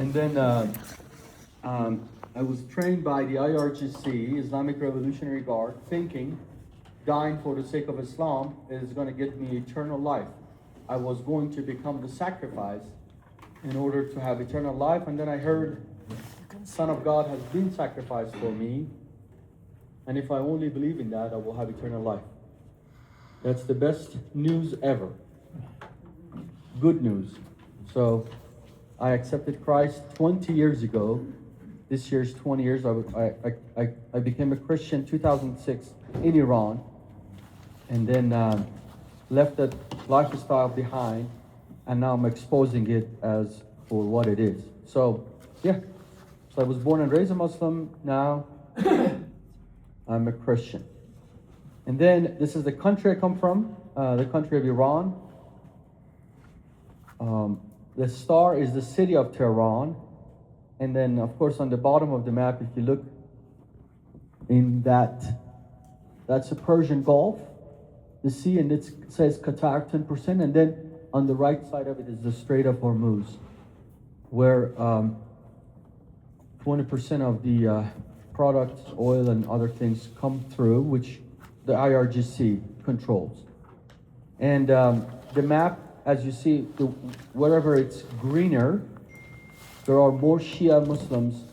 And then I was trained by the IRGC, Islamic Revolutionary Guard, thinking dying for the sake of Islam is going to get me eternal life. I was going to become the sacrifice in order to have eternal life. And then I heard, Son of God has been sacrificed for me. And if I only believe in that, I will have eternal life. That's the best news ever. Good news. So I accepted Christ 20 years ago. This year's 20 years. I became a Christian 2006 in Iran. And then left that lifestyle behind. And now I'm exposing it as for what it is. So, yeah. So I was born and raised a Muslim. Now I'm a Christian. And then this is the country I come from, the country of Iran. The star is the city of Tehran. And then, of course, on the bottom of the map, if you look in that's the Persian Gulf, the sea, and it says Qatar 10%. And then on the right side of it is the Strait of Hormuz, where 20% of the products, oil, and other things come through, which the IRGC controls. And the map, as you see, wherever it's greener, there are more Shia Muslims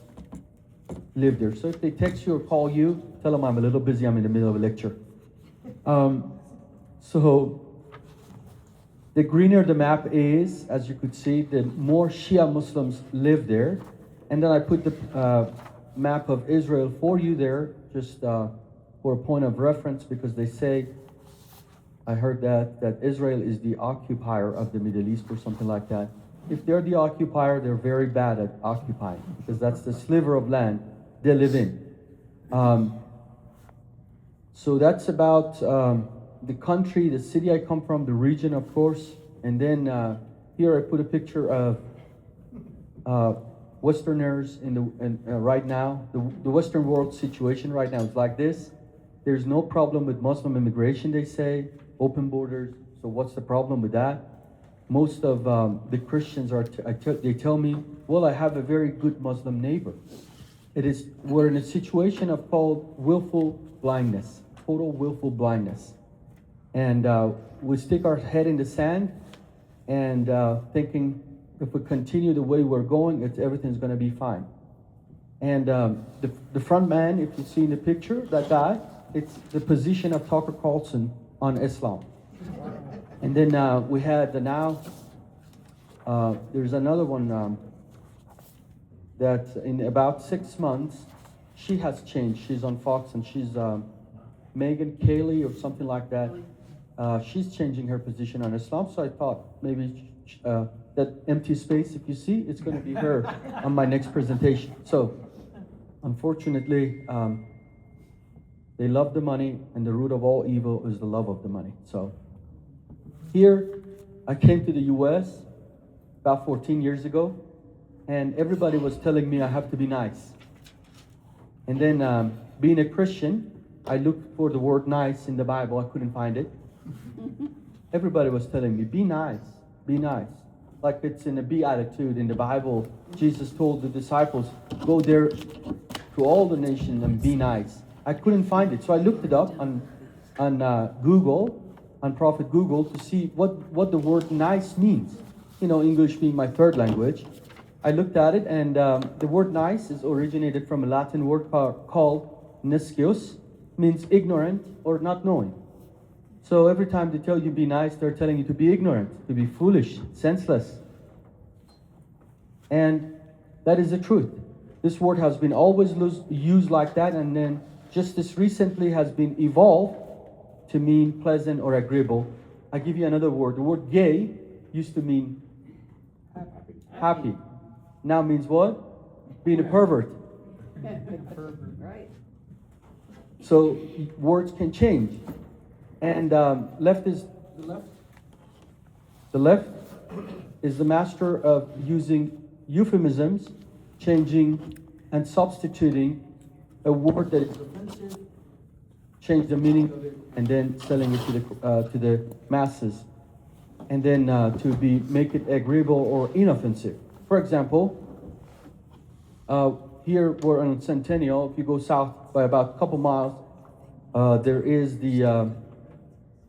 live there. So if they text you or call you, tell them I'm a little busy, I'm in the middle of a lecture. So the greener the map is, as you could see, the more Shia Muslims live there. And then I put the map of Israel for you there, just for a point of reference, because they say, I heard that Israel is the occupier of the Middle East or something like that. If they're the occupier, they're very bad at occupying, because that's the sliver of land they live in. So that's about the country, the city I come from, the region, of course. And then here I put a picture of Westerners right now. The Western world situation right now is like this. There's no problem with Muslim immigration, they say, open borders. So what's the problem with that? Most of the Christians they tell me, well, I have a very good Muslim neighbor. We're in a situation of called willful blindness, total willful blindness. And we stick our head in the sand and thinking if we continue the way we're going, everything's going to be fine. And the front man, if you see in the picture, that guy, it's the position of Tucker Carlson on Islam. And then we had there's another one that in about 6 months, she has changed. She's on Fox, and she's Megan Cayley or something like that. She's changing her position on Islam. So I thought maybe that empty space, if you see, it's going to be her on my next presentation. So unfortunately, they love the money, and the root of all evil is the love of the money. So here, I came to the U.S. about 14 years ago, and everybody was telling me I have to be nice. And then being a Christian, I looked for the word nice in the Bible. I couldn't find it. Everybody was telling me, be nice, be nice. Like it's in a beatitude in the Bible. Jesus told the disciples, go there to all the nations and be nice. I couldn't find it. So I looked it up on Google, on Prophet Google, to see what the word nice means. You know, English being my third language. I looked at it, and the word nice is originated from a Latin word called nescius, means ignorant or not knowing. So every time they tell you be nice, they're telling you to be ignorant, to be foolish, senseless. And that is the truth. This word has been always used like that, and then just this recently has been evolved to mean pleasant or agreeable. I give you another word. The word gay used to mean happy. Now means what? Being a pervert. Right. So words can change. And the left is the master of using euphemisms, changing and substituting a word that is offensive, change the meaning of it, and then selling it to the masses, and then make it agreeable or inoffensive. For example, Here we're on Centennial. If you go south by about a couple miles, there is the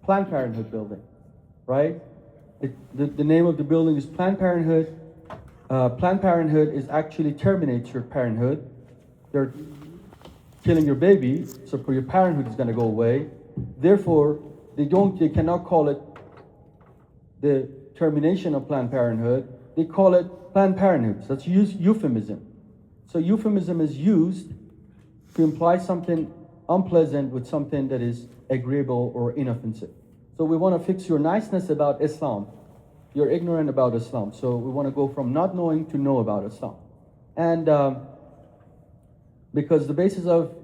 Planned Parenthood building, right? The name of the building is Planned Parenthood. Planned Parenthood is actually terminates your parenthood. They're killing your baby, so for your parenthood is going to go away. Therefore, they cannot call it the termination of Planned Parenthood. They call it Planned Parenthood. So that's euphemism. So euphemism is used to imply something unpleasant with something that is agreeable or inoffensive. So we want to fix your niceness about Islam. You're ignorant about Islam. So we want to go from not knowing to know about Islam. And because the basis of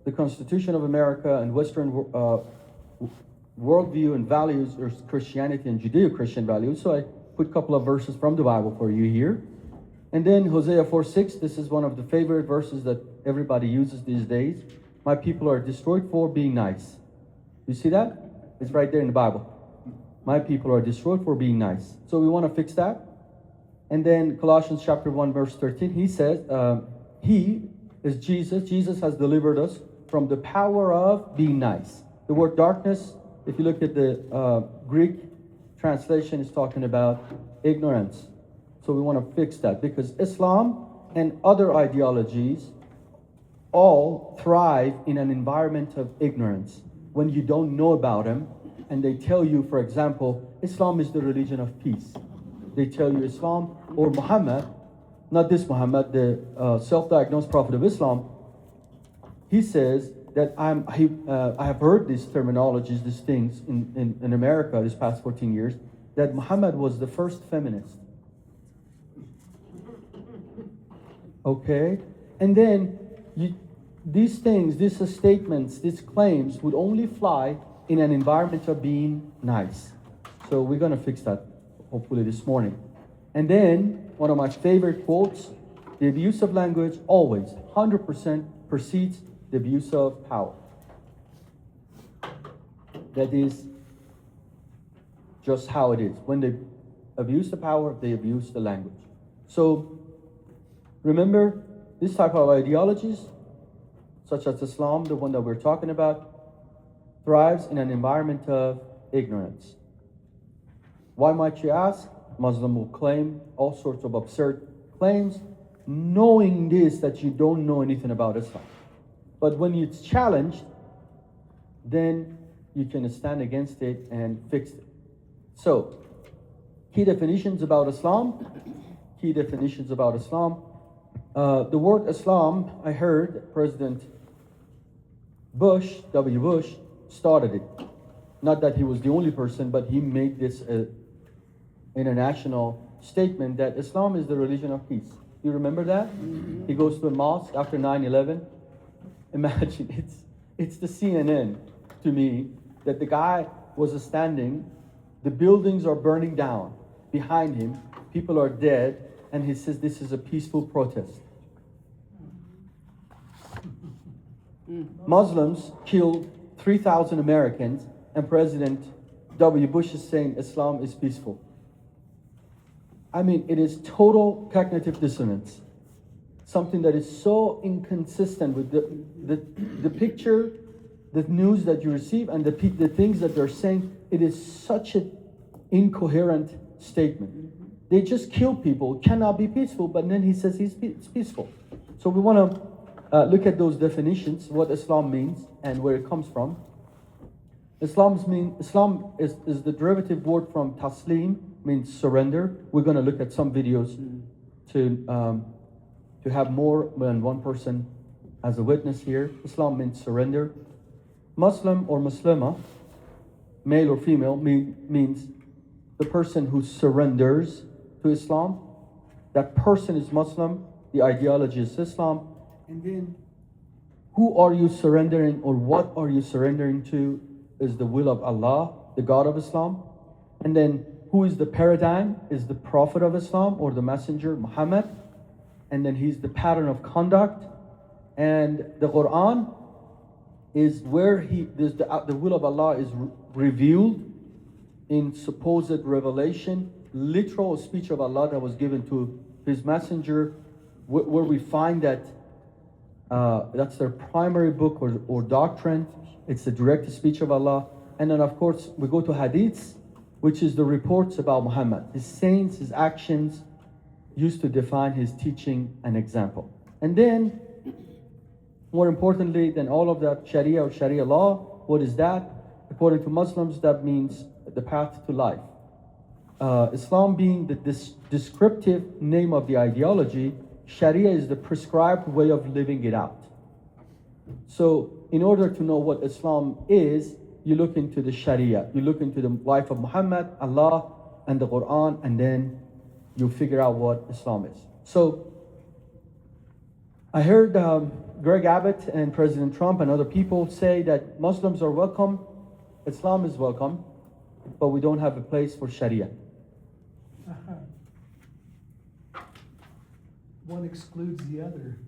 the Constitution of America and Western worldview and values are Christianity and Judeo-Christian values. So I put a couple of verses from the Bible for you here. And then Hosea 4:6, this is one of the favorite verses that everybody uses these days. My people are destroyed for being nice. You see that? It's right there in the Bible. My people are destroyed for being nice. So we want to fix that. And then Colossians chapter 1 verse 13, he says, he is Jesus. Jesus has delivered us from the power of being nice. The word darkness, if you look at the Greek translation, is talking about ignorance. So we want to fix that because Islam and other ideologies all thrive in an environment of ignorance. When you don't know about them, and they tell you, for example, Islam is the religion of peace. They tell you Islam or Muhammad, not this Muhammad, the self-diagnosed prophet of Islam, he says that I have heard these terminologies, these things in America this past 14 years, that Muhammad was the first feminist. Okay? And then these things, these statements, these claims would only fly in an environment of being nice. So we're going to fix that hopefully this morning. And then one of my favorite quotes, the abuse of language always 100% precedes the abuse of power. That is just how it is. When they abuse the power, they abuse the language. So remember, this type of ideologies, such as Islam, the one that we're talking about, thrives in an environment of ignorance. Why might you ask? Muslim will claim all sorts of absurd claims, knowing this, that you don't know anything about Islam. But when it's challenged, then you can stand against it and fix it. So, key definitions about Islam. Key definitions about Islam. The word Islam, I heard President Bush, W. Bush, started it. Not that he was the only person, but he made this international statement that Islam is the religion of peace. You remember that? Mm-hmm. He goes to a mosque after 9/11. Imagine, it's the CNN to me that the guy was standing, the buildings are burning down behind him, people are dead, and he says this is a peaceful protest. Muslims killed 3,000 Americans, and President W. Bush is saying Islam is peaceful. I mean, it is total cognitive dissonance. Something that is so inconsistent with the picture, the news that you receive, and the things that they're saying. It is such an incoherent statement. They just kill people, cannot be peaceful, but then he says it's peaceful. So we want to look at those definitions, what Islam means and where it comes from. Islam is the derivative word from taslim, means surrender. We're going to look at some videos to have more than one person as a witness here. Islam means surrender. Muslim or Muslima, male or female, means the person who surrenders to Islam. That person is Muslim. The ideology is Islam. And then, who are you surrendering, or what are you surrendering to, is the will of Allah, the God of Islam. And then, who is the paradigm, is the Prophet of Islam, or the Messenger, Muhammad. And then he's the pattern of conduct. And the Quran is where the will of Allah is revealed in supposed revelation, literal speech of Allah that was given to his messenger where we find that that's their primary book or doctrine. It's the direct speech of Allah. And then, of course, we go to hadiths, which is the reports about Muhammad. His sayings, his actions used to define his teaching and example. And then, more importantly than all of that, Sharia or Sharia law, what is that? According to Muslims, that means the path to life. Islam being the descriptive name of the ideology, Sharia is the prescribed way of living it out. So, in order to know what Islam is, you look into the Sharia, you look into the life of Muhammad, Allah, and the Quran, and then you figure out what Islam is. So, I heard Greg Abbott and President Trump and other people say that Muslims are welcome, Islam is welcome, but we don't have a place for Sharia. One excludes the other.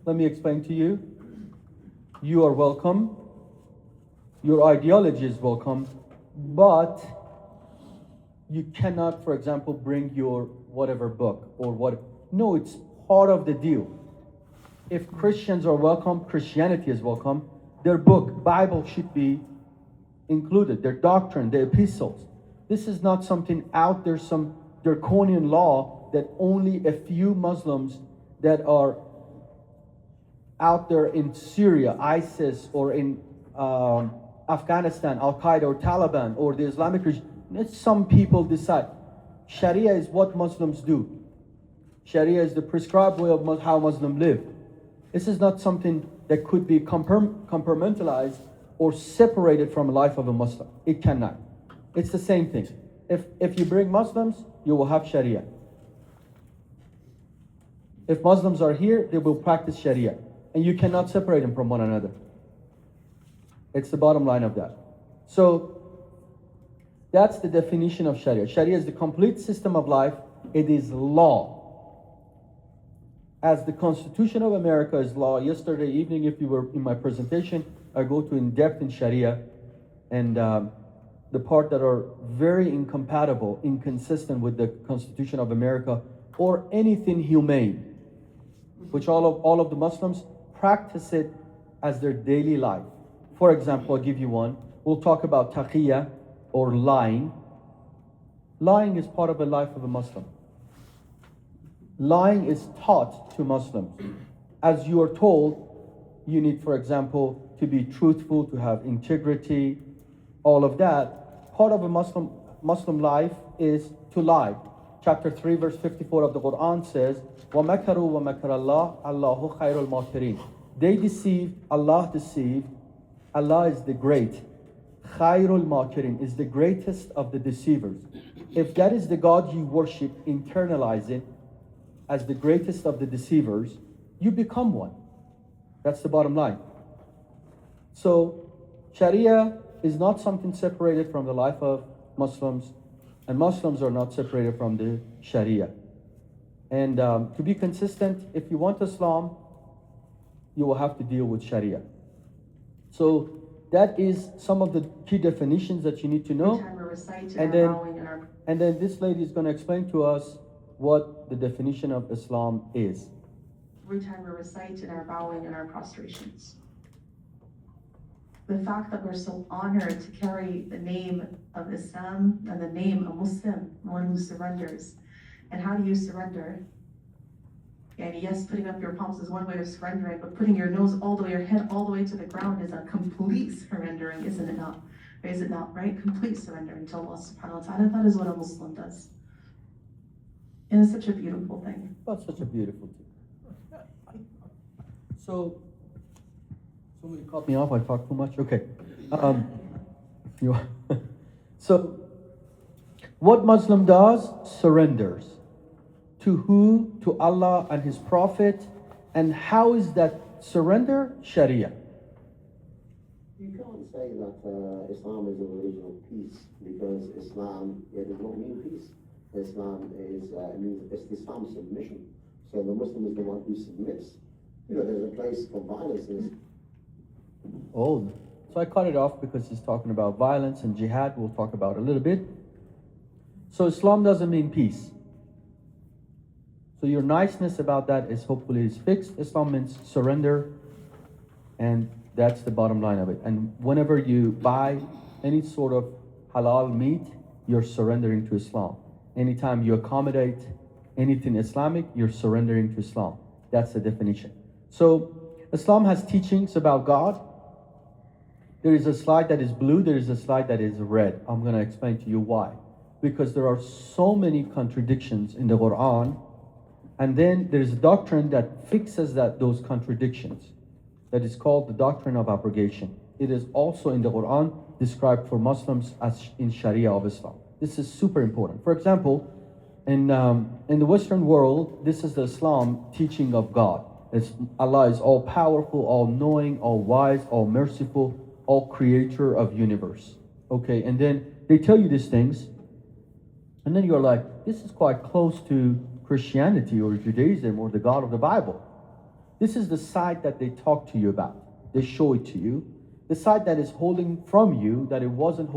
Let me explain to you. You are welcome. Your ideology is welcome, but you cannot, for example, bring your whatever book or what. No, it's part of the deal. If Christians are welcome, Christianity is welcome. Their book, Bible, should be included. Their doctrine, their epistles. This is not something out there, some draconian law that only a few Muslims that are out there in Syria, ISIS, or in Afghanistan, Al-Qaeda or Taliban or the Islamic regime. Some people decide. Sharia is what Muslims do. Sharia is the prescribed way of how Muslims live. This is not something that could be compartmentalized or separated from the life of a Muslim. It cannot. It's the same thing. If you bring Muslims, you will have Sharia. If Muslims are here, they will practice Sharia. And you cannot separate them from one another. It's the bottom line of that. So, that's the definition of Sharia. Sharia is the complete system of life. It is law. As the Constitution of America is law. Yesterday evening, if you were in my presentation, I go to in depth in Sharia. And the part that are very incompatible, inconsistent with the Constitution of America or anything humane, which all of the Muslims practice it as their daily life. For example, I'll give you one. We'll talk about taqiyya or lying. Lying is part of the life of a Muslim. Lying is taught to Muslims. As you are told, you need, for example, to be truthful, to have integrity, all of that. Part of a Muslim life is to lie. Chapter 3, verse 54 of the Quran says, وَمَكَرُوا وَمَكَرَ اللَّهُ اللَّهُ خَيْرُ الْمَاكِرِينَ. They deceived, Allah deceived. Allah is the great. Khairul Makirin is the greatest of the deceivers. If that is the God you worship, internalize it as the greatest of the deceivers, you become one. That's the bottom line. So, Sharia is not something separated from the life of Muslims, and Muslims are not separated from the Sharia. And to be consistent, if you want Islam, you will have to deal with Sharia. So that is some of the key definitions that you need to know. And then this lady is going to explain to us what the definition of Islam is. Every time we recite in our bowing and our prostrations. The fact that we're so honored to carry the name of Islam and the name of Muslim, one who surrenders. And how do you surrender? And yes, putting up your palms is one way of surrendering, but putting your nose all the way, your head all the way to the ground is a complete surrendering, isn't it not? Or is it not, right? Complete surrendering to Allah subhanahu wa ta'ala. That is what a Muslim does. And it's such a beautiful thing. That's such a beautiful thing. So, somebody cut me off, I talk too much? Okay. So, what Muslim does, surrenders. To who? To Allah and His Prophet. And how is that surrender? Sharia. You can't say that Islam is a religion of peace, because Islam, it does not mean peace. Islam means Islam submission. So the Muslim is the one who submits. You know, there's a place for violence. Oh, so I cut it off because he's talking about violence and jihad. We'll talk about it a little bit. So Islam doesn't mean peace. So your niceness about that is hopefully is fixed. Islam means surrender, and that's the bottom line of it. And whenever you buy any sort of halal meat, you're surrendering to Islam. Anytime you accommodate anything Islamic, you're surrendering to Islam. That's the definition. So Islam has teachings about God. There is a slide that is blue, there is a slide that is red. I'm going to explain to you why. Because there are so many contradictions in the Quran, and then there is a doctrine that fixes those contradictions. That is called the doctrine of abrogation. It is also in the Quran described for Muslims as in Sharia of Islam. This is super important. For example, in the Western world, this is the Islam teaching of God. Allah is all powerful, all knowing, all wise, all merciful, all creator of universe. Okay, and then they tell you these things, and then you're like, this is quite close to Christianity or Judaism or the God of the Bible. This is the side that they talk to you about. They show it to you. The side that is holding from you, that it wasn't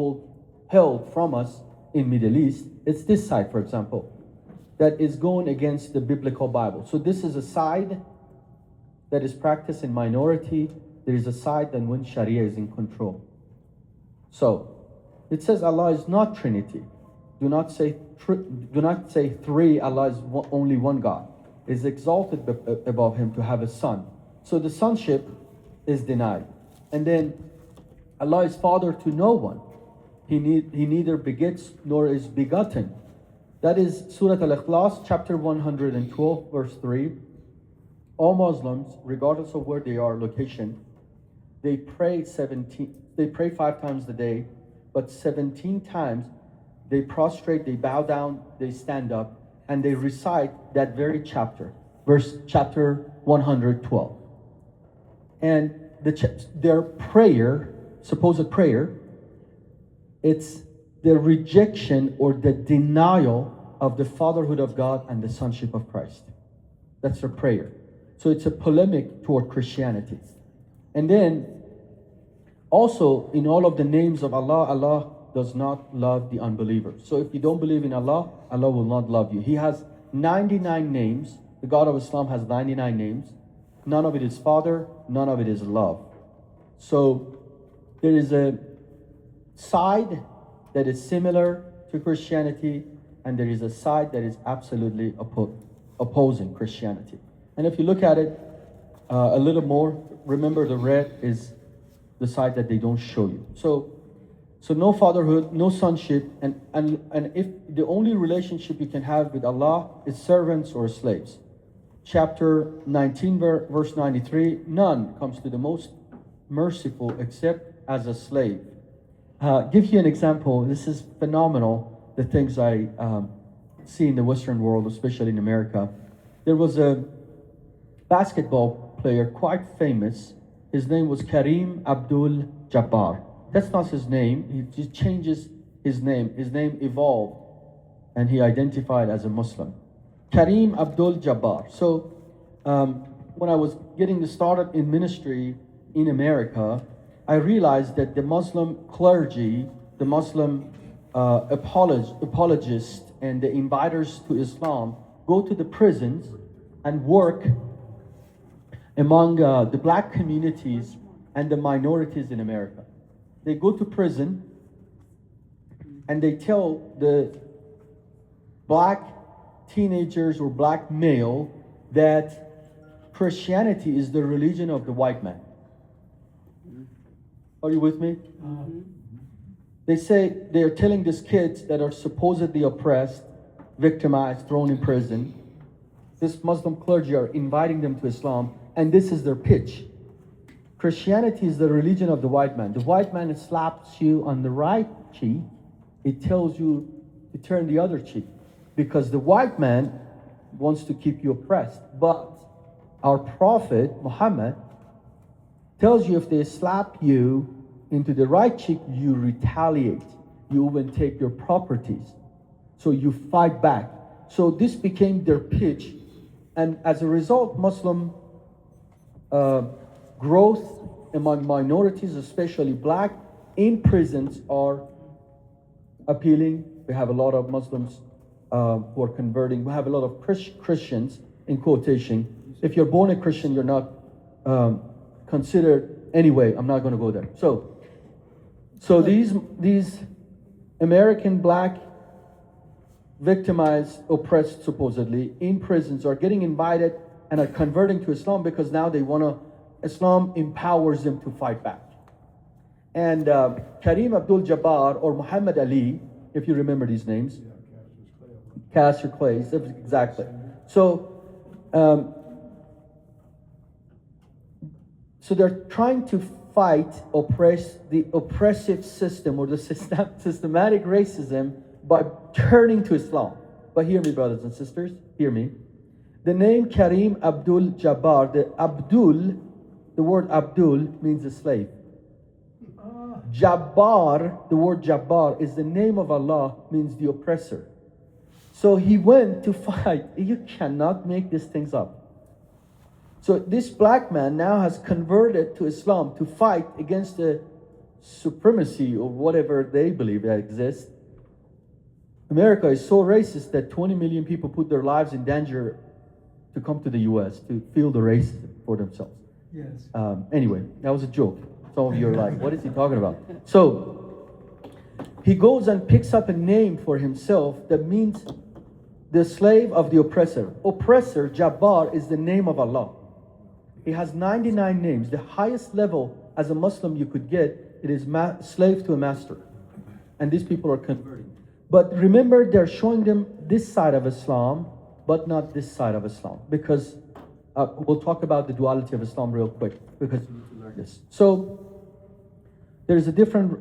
held from us in Middle East, it's this side, for example, that is going against the biblical Bible. So this is a side that is practiced in minority. There is a side that when Sharia is in control. So it says Allah is not Trinity. Do not say three. Allah is only one God. Is exalted above him to have a son. So the sonship is denied. And then Allah is father to no one. He neither begets nor is begotten. That is Surah Al-Ikhlas, chapter 112, verse 3. All Muslims, regardless of where they are, location, they pray 5 times a day, but 17 times they prostrate, they bow down, they stand up, and they recite that very chapter, chapter 112. And their prayer, supposed prayer, it's the rejection or the denial of the fatherhood of God and the sonship of Christ. That's their prayer. So it's a polemic toward Christianity. And then also in all of the names of Allah, Allah does not love the unbelievers. So if you don't believe in Allah, Allah will not love you. He has 99 names. The God of Islam has 99 names. None of it is Father, none of it is love. So there is a side that is similar to Christianity, and there is a side that is absolutely opposing Christianity. And if you look at it a little more, remember the red is the side that they don't show you. So no fatherhood, no sonship, and if the only relationship you can have with Allah is servants or slaves. Chapter 19, verse 93, none comes to the most merciful except as a slave. Give you an example. This is phenomenal, the things I see in the Western world, especially in America. There was a basketball player, quite famous. His name was Kareem Abdul-Jabbar. That's not his name. He just changes his name. His name evolved, and he identified as a Muslim. Kareem Abdul-Jabbar. So when I was getting started in ministry in America, I realized that the Muslim clergy, the Muslim apologists, and the inviters to Islam go to the prisons and work among the black communities and the minorities in America. They go to prison and they tell the black teenagers or black male that Christianity is the religion of the white man. Are you with me? They say they are telling these kids that are supposedly oppressed, victimized, thrown in prison. This Muslim clergy are inviting them to Islam, and this is their pitch. Christianity is the religion of the white man. The white man slaps you on the right cheek. It tells you to turn the other cheek, because the white man wants to keep you oppressed. But our prophet, Muhammad, tells you if they slap you into the right cheek, you retaliate. You even take your properties. So you fight back. So this became their pitch. And as a result, Muslim growth among minorities, especially black, in prisons are appealing. We have a lot of Muslims who are converting. We have a lot of Christians, in quotation. If you're born a Christian, you're not considered anyway. I'm not going to go there. So these American black victimized, oppressed supposedly in prisons are getting invited and are converting to Islam because now they want to. Islam empowers them to fight back. And Kareem Abdul-Jabbar or Muhammad Ali, if you remember these names, Cassius Clay, exactly. So they're trying to fight the oppressive system or the systematic racism by turning to Islam. But hear me, brothers and sisters, hear me. The name Kareem Abdul-Jabbar, the word Abdul means a slave. Jabbar, the word Jabbar is the name of Allah, means the oppressor. So he went to fight. You cannot make these things up. So this black man now has converted to Islam to fight against the supremacy or whatever they believe that exists. America is so racist that 20 million people put their lives in danger to come to the US to feel the racism for themselves. Yes. Anyway, that was a joke. Some of you are like, what is he talking about? So he goes and picks up a name for himself that means the slave of the oppressor. Oppressor, Jabbar, is the name of Allah. He has 99 names. The highest level as a Muslim you could get, it is slave to a master. And these people are converting. But remember, they're showing them this side of Islam, but not this side of Islam. Because we'll talk about the duality of Islam real quick, because you need to learn this. So there's a different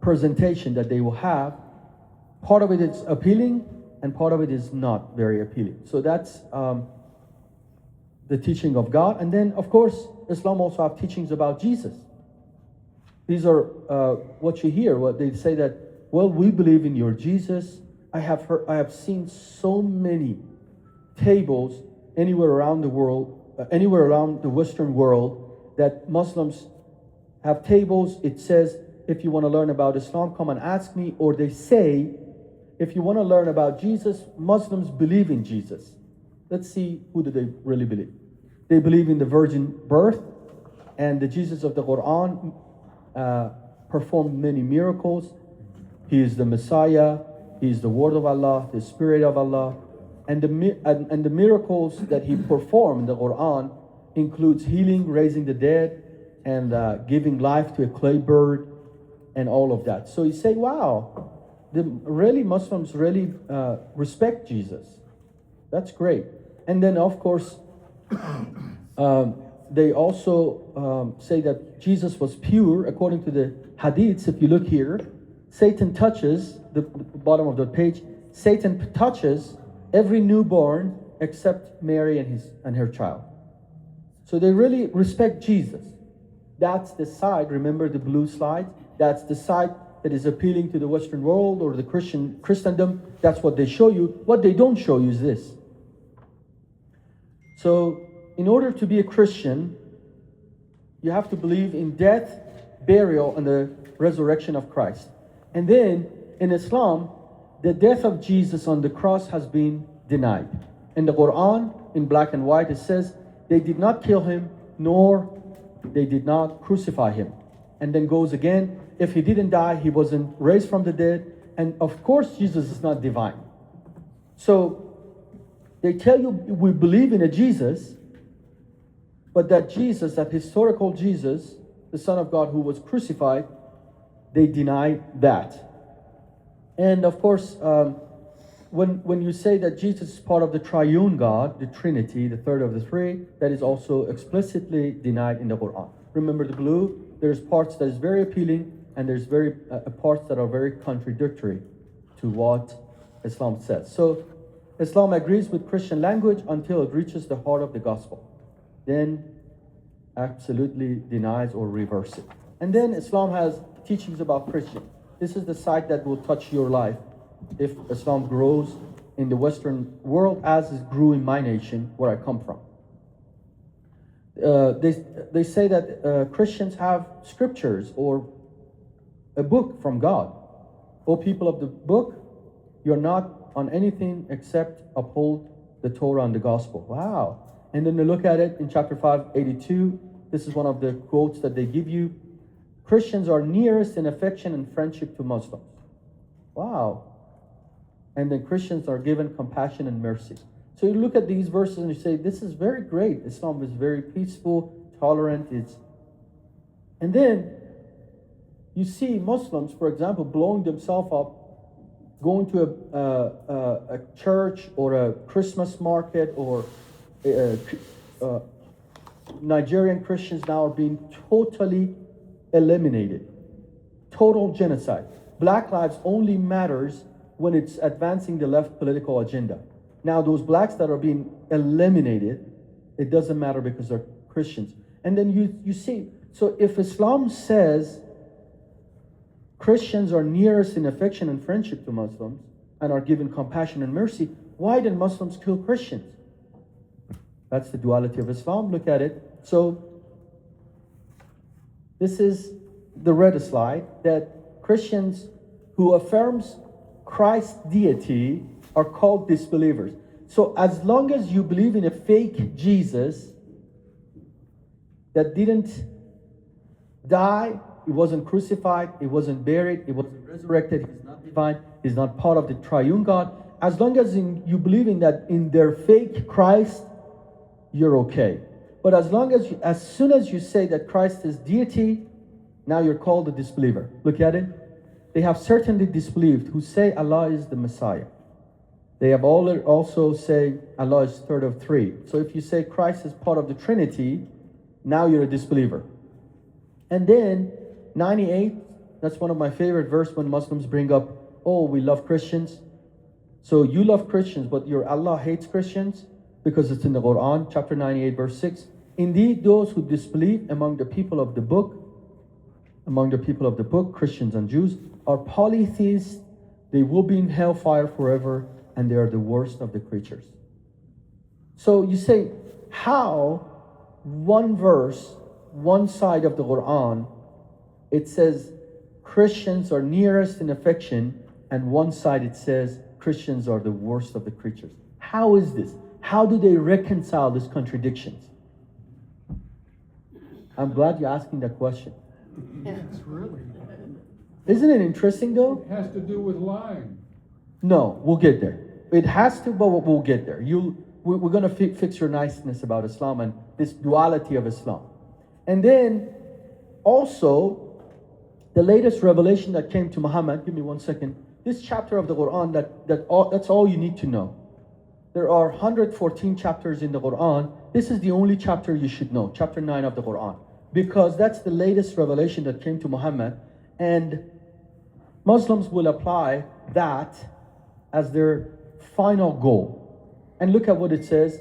presentation that they will have. Part of it is appealing, and part of it is not very appealing. So that's the teaching of God. And then, of course, Islam also have teachings about Jesus. These are what you hear. What they say that, well, we believe in your Jesus. I have seen so many tables anywhere around the world, anywhere around the Western world, that Muslims have tables. It says, if you want to learn about Islam, come and ask me. Or they say, if you want to learn about Jesus, Muslims believe in Jesus. Let's see, who do they really believe? They believe in the virgin birth, and the Jesus of the Quran performed many miracles. He is the Messiah. He is the Word of Allah, the Spirit of Allah. And the miracles that he performed in the Quran includes healing, raising the dead, and giving life to a clay bird, and all of that. So you say, wow, Muslims really respect Jesus. That's great. And then, of course, they also say that Jesus was pure according to the hadiths. If you look here, Satan touches the bottom of the page. Satan touches every newborn except Mary and her child. So they really respect Jesus. That's the side. Remember the blue slide? That's the side that is appealing to the Western world or the Christendom. That's what they show you. What they don't show you is this. So in order to be a Christian, you have to believe in death, burial, and the resurrection of Christ. And then in Islam, the death of Jesus on the cross has been denied. In the Quran, in black and white, it says they did not kill him, nor they did not crucify him. And then goes again, if he didn't die, he wasn't raised from the dead. And of course, Jesus is not divine. So they tell you we believe in a Jesus, but that Jesus, that historical Jesus, the Son of God who was crucified, they deny that. And of course, when you say that Jesus is part of the triune God, the Trinity, the third of the three, that is also explicitly denied in the Quran. Remember the blue? There's parts that is very appealing, and there's parts that are very contradictory to what Islam says. So Islam agrees with Christian language until it reaches the heart of the gospel. Then absolutely denies or reverses it. And then Islam has teachings about Christian. This is the side that will touch your life if Islam grows in the Western world as it grew in my nation, where I come from. They say that Christians have scriptures or a book from God. O people of the book, you're not on anything except uphold the Torah and the gospel. Wow. And then they look at it in chapter 5, 82. This is one of the quotes that they give you. Christians are nearest in affection and friendship to Muslims. Wow. And then Christians are given compassion and mercy. So you look at these verses and you say, this is very great. Islam is very peaceful, tolerant. And then you see Muslims, for example, blowing themselves up, going to a church or a Christmas market, or Nigerian Christians now are being totally eliminated. Total genocide. Black lives only matters when it's advancing the left political agenda. Now those blacks that are being eliminated, it doesn't matter because they're Christians. And then you see, so if Islam says Christians are nearest in affection and friendship to Muslims and are given compassion and mercy, why did Muslims kill Christians? That's the duality of Islam. Look at it. So this is the red slide, that Christians who affirms Christ's deity are called disbelievers. So as long as you believe in a fake Jesus that didn't die, he wasn't crucified, he wasn't buried, he wasn't resurrected, he's not divine, he's not part of the triune God, as long as you believe in that, in their fake Christ, you're okay. But as soon as you say that Christ is deity, now you're called a disbeliever. Look at it. They have certainly disbelieved who say Allah is the Messiah. They have also say Allah is third of three. So if you say Christ is part of the Trinity, now you're a disbeliever. And then 98, that's one of my favorite verses when Muslims bring up, oh, we love Christians. So you love Christians, but your Allah hates Christians, because it's in the Quran, chapter 98, verse 6. Indeed, those who disbelieve among the people of the book, Christians and Jews, are polytheists. They will be in hellfire forever, and they are the worst of the creatures. So you say, how one verse, one side of the Quran, it says Christians are nearest in affection, and one side it says Christians are the worst of the creatures. How is this? How do they reconcile these contradictions? I'm glad you're asking that question. It's really. Isn't it interesting though? It has to do with lying. No, we'll get there. It has to, but we'll get there. We're going to fix your niceness about Islam and this duality of Islam. And then also, the latest revelation that came to Muhammad, give me 1 second. This chapter of the Quran, that's all you need to know. There are 114 chapters in the Quran. This is the only chapter you should know, chapter 9 of the Quran. Because that's the latest revelation that came to Muhammad. And Muslims will apply that as their final goal. And look at what it says.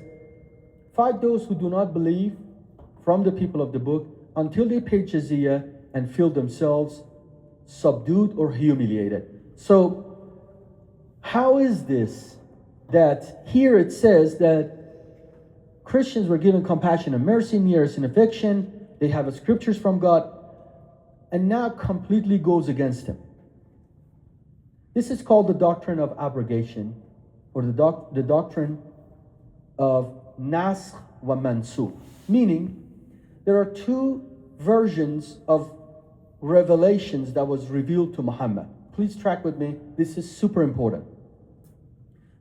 Fight those who do not believe from the people of the book until they pay jizya and feel themselves subdued or humiliated. So, how is this that here it says that Christians were given compassion and mercy, nearest in affection, they have scriptures from God, and now completely goes against him? This is called the doctrine of abrogation, or the doctrine of nasakh wa mansukh, meaning there are two versions of revelations that was revealed to Muhammad. Please track with me. This is super important.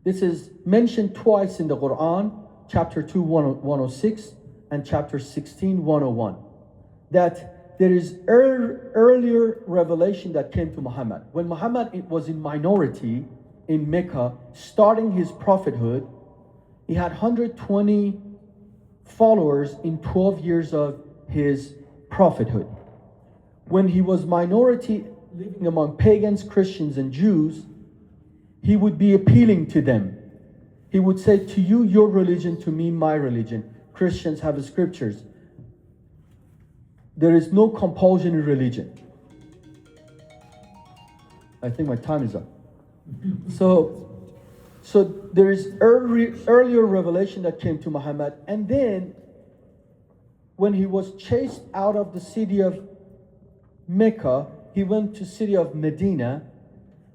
This is mentioned twice in the Quran, chapter 2, 106, and chapter 16, 101. That there is earlier revelation that came to Muhammad. When Muhammad was in minority in Mecca, starting his prophethood, he had 120 followers in 12 years of his prophethood. When he was minority, living among pagans, Christians, and Jews, he would be appealing to them. He would say, to you, your religion, to me, my religion. Christians have the scriptures. There is no compulsion in religion. I think my time is up. So there is earlier revelation that came to Muhammad, and then when he was chased out of the city of Mecca, he went to city of Medina,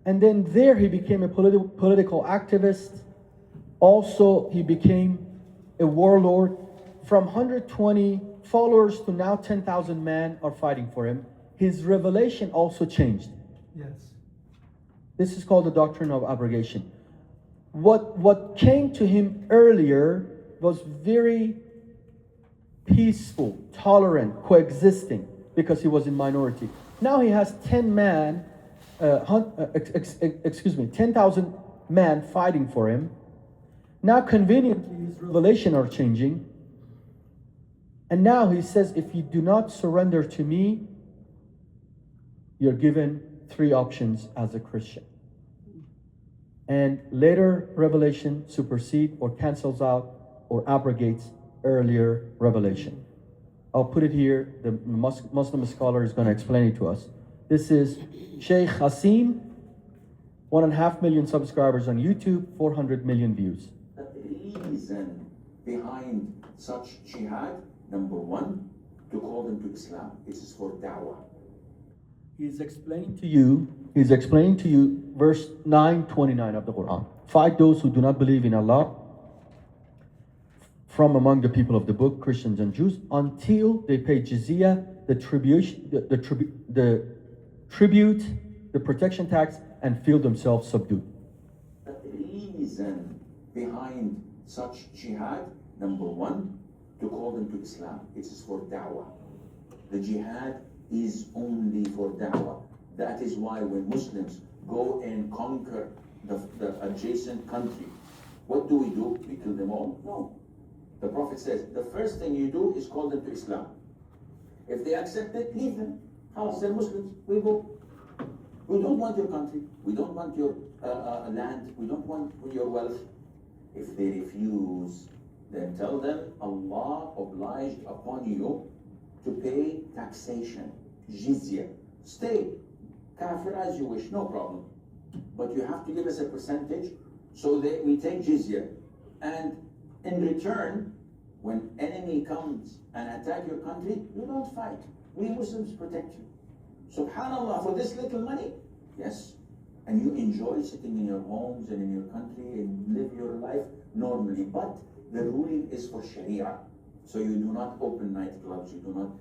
And then there he became a political activist. Also, he became a warlord. From 120 followers to now 10,000 men are fighting for him. His revelation also changed. Yes. This is called the doctrine of abrogation. What came to him earlier was very peaceful, tolerant, coexisting, because he was in minority. Now he has 10,000 men fighting for him. Now conveniently his revelation are changing. And now he says, if you do not surrender to me, you're given 3 options as a Christian. And later revelation supersedes or cancels out or abrogates earlier revelation. I'll put it here. The Muslim scholar is going to explain it to us. This is Sheikh Hasim, 1.5 million subscribers on YouTube, 400 million views. The reason behind such jihad, number 1, to call them to Islam. It is for da'wah. He's explaining to you verse 929 of the Quran. Fight those who do not believe in Allah from among the people of the book, Christians and Jews, until they pay jizya, the tribute, the protection tax, and feel themselves subdued. The reason behind such jihad, number 1, to call them to Islam. It is for da'wah. The jihad is only for da'wah. That is why when Muslims go and conquer the adjacent country, what do? We kill them all? No. The Prophet says, the first thing you do is call them to Islam. If they accept it, leave them. House, they're Muslims, we go. We don't want your country. We don't want your land. We don't want your wealth. If they refuse, then tell them Allah obliged upon you to pay taxation, jizya. Stay kafir as you wish, no problem. But you have to give us a percentage so that we take jizya. And in return, when enemy comes and attack your country, you don't fight. We Muslims protect you. Subhanallah, for this little money, yes. And you enjoy sitting in your homes and in your country and live your life normally. But the ruling is for Sharia. So you do not open nightclubs, you do not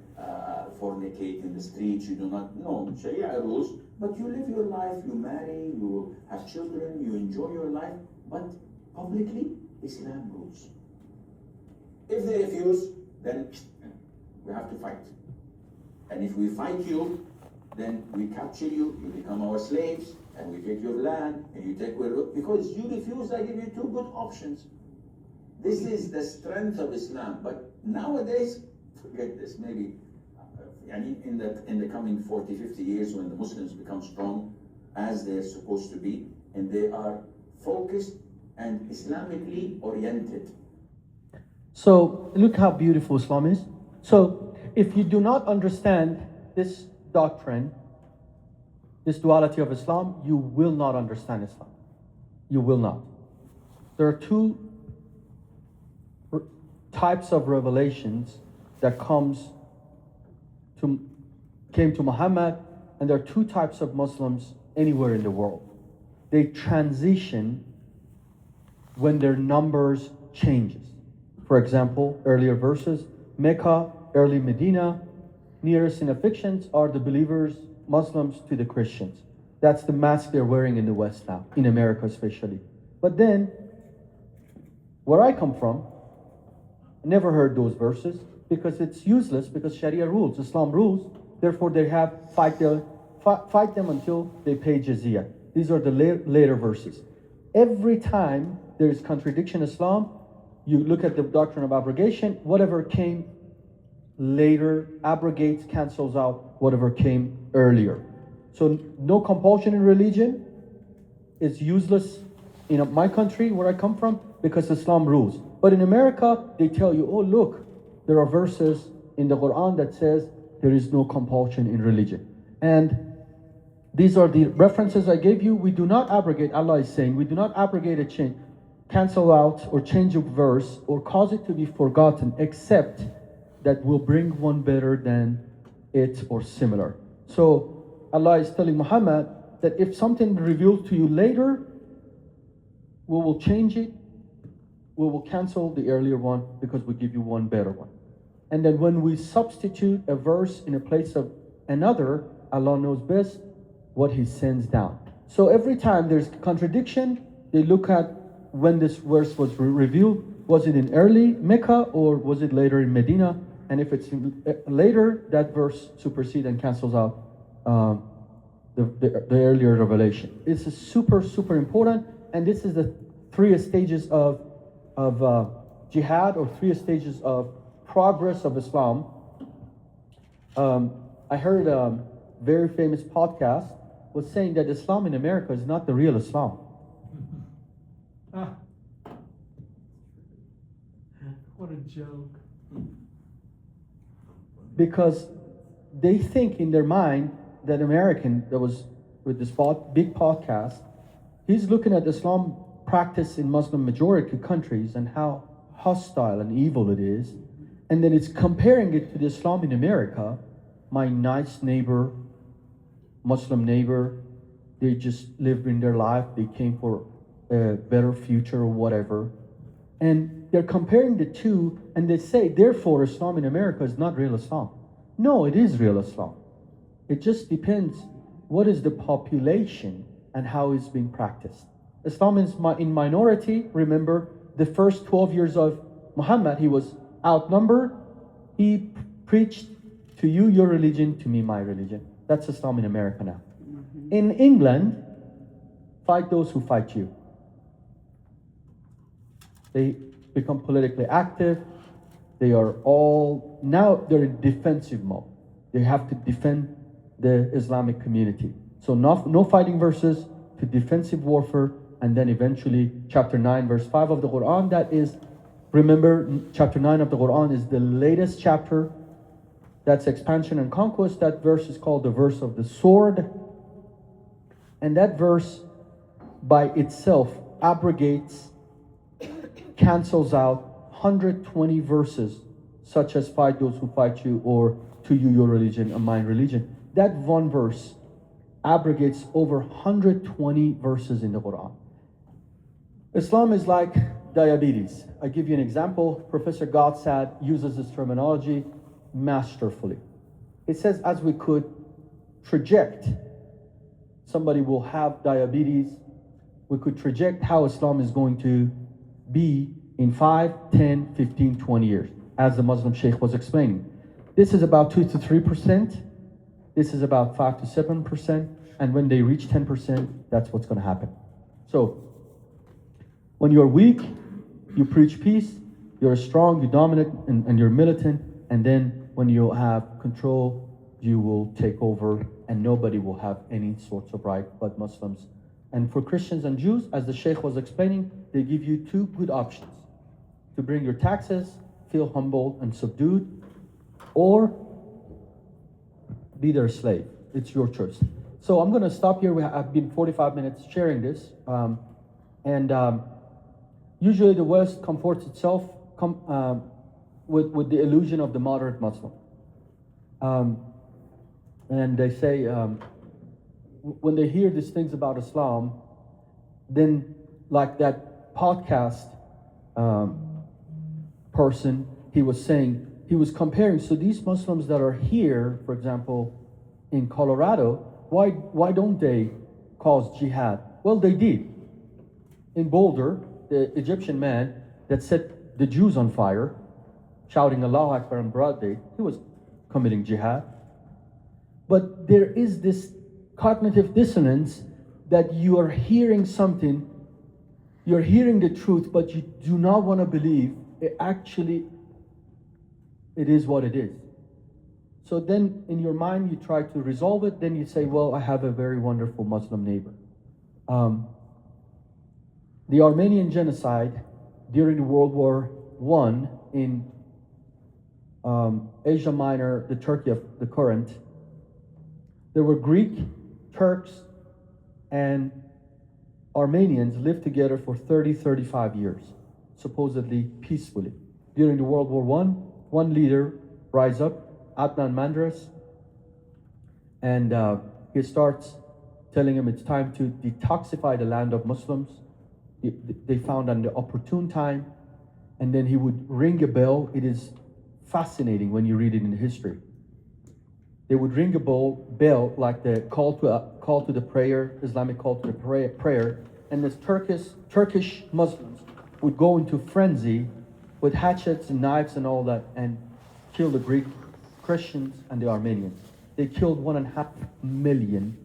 fornicate in the streets, you do not, no, Sharia rules, but you live your life, you marry, you have children, you enjoy your life, but publicly, Islam rules. If they refuse, then we have to fight. And if we fight you, then we capture you, you become our slaves, and we take your land, and you take, because you refuse, I give you 2 good options. This is the strength of Islam. But nowadays, forget this, maybe in the coming 40, 50 years when the Muslims become strong as they're supposed to be, and they are focused and Islamically oriented. So look how beautiful Islam is. So if you do not understand this doctrine, this duality of Islam, you will not understand Islam. You will not. There are 2 types of revelations that came to Muhammad, and there are 2 types of Muslims anywhere in the world. They transition when their numbers changes. For example, earlier verses, Mecca, early Medina, nearest in afflictions are the believers, Muslims to the Christians. That's the mask they're wearing in the West now, in America especially. But then, where I come from, I never heard those verses because it's useless, because Sharia rules, Islam rules. Therefore, they have fight them until they pay jizya. These are the later verses. Every time there is contradiction in Islam, you look at the doctrine of abrogation, whatever came later abrogates, cancels out whatever came earlier. So no compulsion in religion is useless in my country where I come from because Islam rules. But in America, they tell you, oh look, there are verses in the Quran that says there is no compulsion in religion. And these are the references I gave you. We do not abrogate, Allah is saying, we do not abrogate a change, cancel out or change a verse or cause it to be forgotten, except that will bring one better than it or similar. So Allah is telling Muhammad that if something revealed to you later, we will change it. We will cancel the earlier one because we give you one better one. And then when we substitute a verse in a place of another, Allah knows best what He sends down. So every time there's contradiction, they look at when this verse was revealed. Was it in early Mecca or was it later in Medina? And if it's later, that verse supersedes and cancels out the earlier revelation. It's a super important, and this is the 3 stages of jihad, or 3 stages of progress of Islam. I heard a very famous podcast was saying that Islam in America is not the real Islam. What a joke. Because they think in their mind that American that was with this big podcast, he's looking at Islam practice in Muslim majority countries and how hostile and evil it is, and then it's comparing it to the Islam in America. My nice neighbor, Muslim neighbor, they just lived in their life, they came for a better future or whatever, and they're comparing the two, and they say therefore Islam in America is not real Islam. No, it is real Islam. It just depends what is the population and how it's being practiced. Islam is in minority. Remember, the first 12 years of Muhammad, he was outnumbered. He preached to you your religion, to me my religion. That's Islam in America now. In England, fight those who fight you. They become politically active. They are all, now they're in defensive mode. They have to defend the Islamic community. So no fighting verses, to defensive warfare, and then eventually chapter 9 verse 5 of the Quran, that is, remember, chapter 9 of the Quran is the latest chapter. That's expansion and conquest. That verse is called the verse of the sword. And that verse by itself abrogates, cancels out 120 verses such as fight those who fight you, or to you your religion and mine religion. That one verse abrogates over 120 verses in the Quran. Islam is like diabetes. I give you an example. Professor Godsad uses this terminology masterfully. It says as we could project, somebody will have diabetes, we could project how Islam is going to be in 5, 10, 15, 20 years, as the Muslim Sheikh was explaining. This is about 2 to 3%. This is about 5 to 7%. And when they reach 10%, that's what's going to happen. So, when you're weak, you preach peace. You're strong, you dominate, and you're militant. And then when you have control, you will take over, and nobody will have any sorts of right but Muslims. And for Christians and Jews, as the Sheikh was explaining, they give you 2 good options: to bring your taxes, feel humble and subdued, or be their slave. It's your choice. So I'm going to stop here. I've been 45 minutes sharing this. Usually the West comforts itself with the illusion of the moderate Muslim. And they say, when they hear these things about Islam, then like that podcast person, he was saying, he was comparing, so these Muslims that are here, for example, in Colorado, why don't they cause jihad? Well, they did. In Boulder, the Egyptian man that set the Jews on fire, shouting Allahu Akbar in broad day, he was committing jihad. But there is this cognitive dissonance that you are hearing something, you're hearing the truth, but you do not want to believe it is what it is. So then in your mind you try to resolve it, then you say, well, I have a very wonderful Muslim neighbor. The Armenian genocide during World War I in Asia Minor, the Turkey of the current, there were Greek, Turks, and Armenians lived together for 35 years, supposedly peacefully. During the World War I, one leader rise up, Adnan Menderes, and he starts telling him it's time to detoxify the land of Muslims. They found an opportune time, and then he would ring a bell. It is fascinating when you read it in history. They would ring a bell like the call to the prayer, Islamic call to the prayer, and the Turkish Muslims would go into frenzy with hatchets and knives and all that and kill the Greek Christians and the Armenians. They killed 1.5 million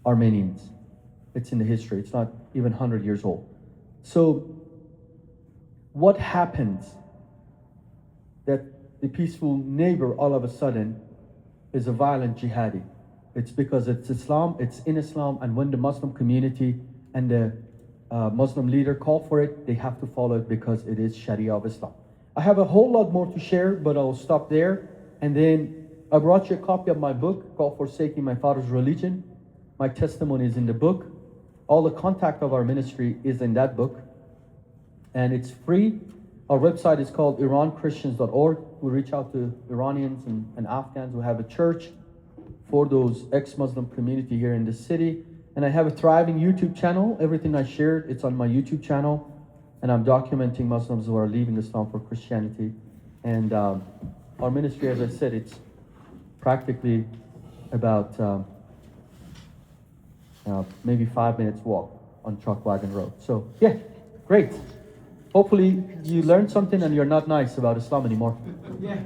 Armenians. It's in the history. It's not even 100 years old. So what happens that the peaceful neighbor all of a sudden is a violent jihadi? It's because it's Islam, it's in Islam, and when the Muslim community and the Muslim leader call for it, they have to follow it because it is Sharia of Islam. I have a whole lot more to share, but I'll stop there. And then I brought you a copy of my book called Forsaking My Father's Religion. My testimony is in the book. All the contact of our ministry is in that book. And it's free. Our website is called IranChristians.org. We reach out to Iranians and Afghans who have a church for those ex-Muslim community here in the city. And I have a thriving YouTube channel. Everything I shared, it's on my YouTube channel. And I'm documenting Muslims who are leaving Islam for Christianity. And our ministry, as I said, it's practically about maybe 5 minutes walk on Chalk Wagon Road. So yeah, great. Hopefully you learned something and you're not nice about Islam anymore. Yeah.